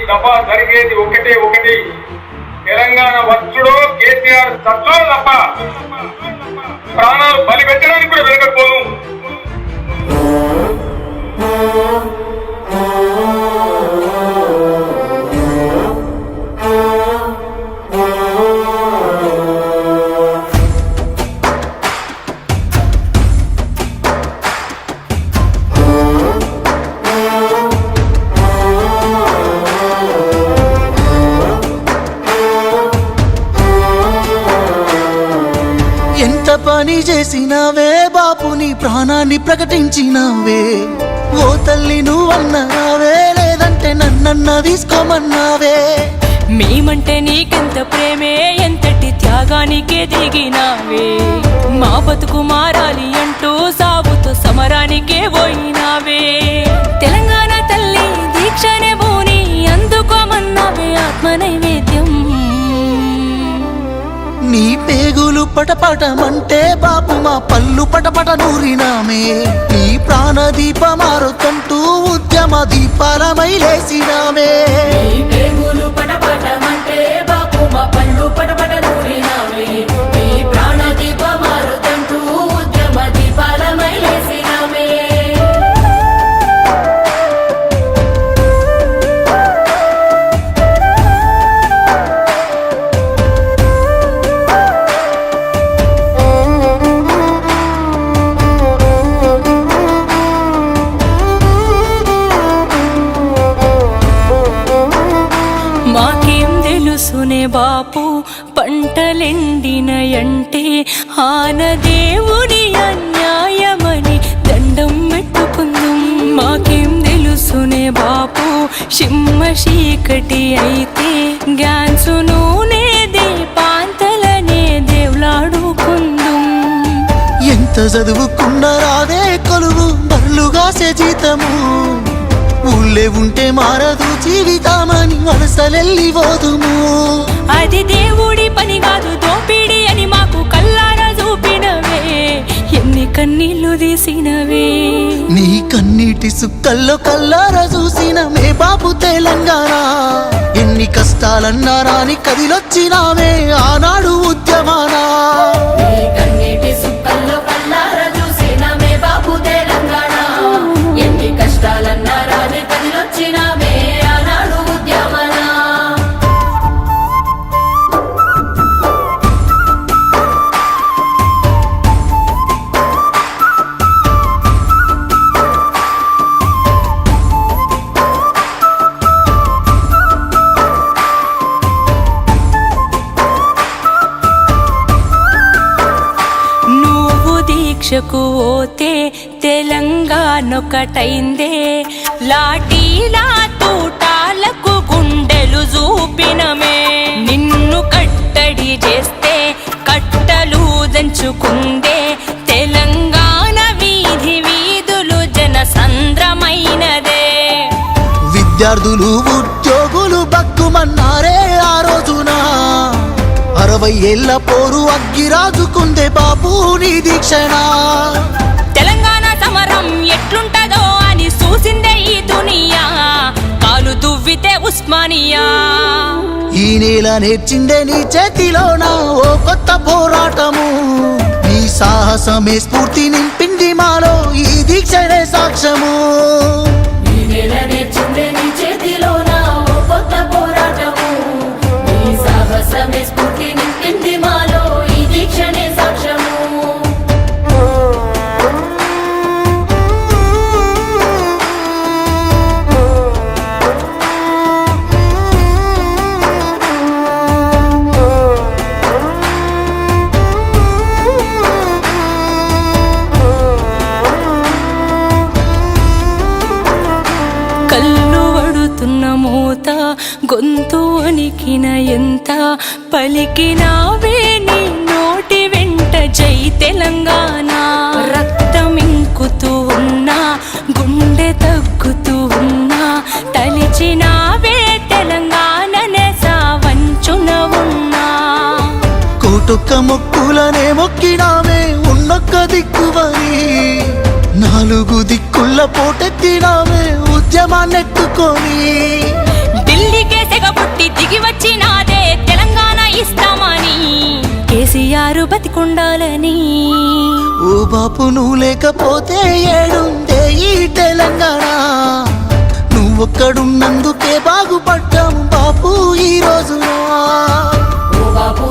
దఫా జరిగేది ఒకటి తెలంగాణ వచ్చుడో కేసీఆర్ సత్తులో తప్ప ప్రాణాలు బలి పెట్టడానికి కూడా వెనకపోను. ఎంత పని చేసినావే బాపు, నీ ప్రాణాన్ని ప్రకటించినావే. ఓ తల్లి నువ్వన్నావే, లేదంటే నన్నన్న తీసుకోమన్నావే. మేమంటే నీకెంత ప్రేమే, ఎంతటి త్యాగానికే దిగినావే. మా బతుకు మారాలి అంటూ సాగుతో సమరానికే పోయినావే. తెలంగాణ తల్లి దీక్షనే భూని అందుకోమన్నావే ఆత్మ నైవేద్యం. నీ పేగులు పటపటమంటే బాపు మా పళ్ళు పటపట నూరినామే. నీ ప్రాణ దీపమారుతంటూ ఉద్యమ దీపాలమై లేసినామే. మాకేం తెలుసునే బాపు పంటలెండినయంటే ఆనదేవుని అన్యాయమని దండం పెట్టుకుందాం. మాకేం తెలుసునే బాపు సింహ చీకటి అయితే గ్యాన్సు నూనె దీపాంతలనే దేవులాడుకుందాం. ఎంత చదువుకున్న రాదే కొలువు బర్లుగాసే జీతము. ఊళ్ళే ఉంటే మారదు జీవితామని వలసలెల్లి పోదుము. అది దేవుడి పని కాదు దోపిడి అని మాకు కల్లారా చూపినవే. ఎన్ని కన్నీళ్లు తీసినవే. నీ కన్నీటి సుక్కల్లో కల్లారా చూసిన మే బాపు తెలంగాణ. ఎన్ని కష్టాలన్నారా నీ కదిలొచ్చినావే ఆనాడు ఉద్యమానా. దీక్షకు పోతే తెలంగాణొకటైందే. లాఠీలా తూటాలకు గుండెలు చూపినమే. నిన్ను కట్టడి చేస్తే కట్టలు దంచుకుందే. తెలంగాణ వీధి వీధులు జన సంద్రమైనదే. విద్యార్థులు ఉద్యోగులు బక్కుమన్నారే ఆ రోజున. 60 ఏళ్ల పోరు అగ్గిరాజుకుందే బాపు నీ దీక్షణ. తెలంగాణ సమరం ఎట్లుంటదో అని చూసిందే ఈ దునియా. కాలు దువ్వితే ఉస్మానియా. ఈ నేల నేర్చిందే నీ చేతిలోన ఓ కొత్త పోరాటము. నీ సాహసమే స్ఫూర్తి నింపింది మాలో ఈ దీక్షనే సాక్ష్యము. మూత గొంతు వణికిన ఎంత పలికినావే నీ నోటి వెంట జై తెలంగాణ. రక్తమింకుతూ ఉన్నా గుండె తగ్గుతూ ఉన్నా తలిచినావే తెలంగాణనే సావంచున ఉన్నా. కోటొక్క మొక్కులనే మొక్కినావే ఉన్నొక్క దిక్కువని. 4 దిక్కుల పోటెత్తినావే ఉద్యమాన్నెత్తుకొని. ఢిల్లీ ఇచ్చినాదే తెలంగాణ ఇస్తామని కేసీఆర్ బతికుండాలని. ఓ బాపు నువ్వు లేకపోతే ఏడుందే ఈ తెలంగాణ, నువ్వొక్కడున్నందుకే బాగుపడ్డాము బాపు ఈ రోజున. ఓ బాపు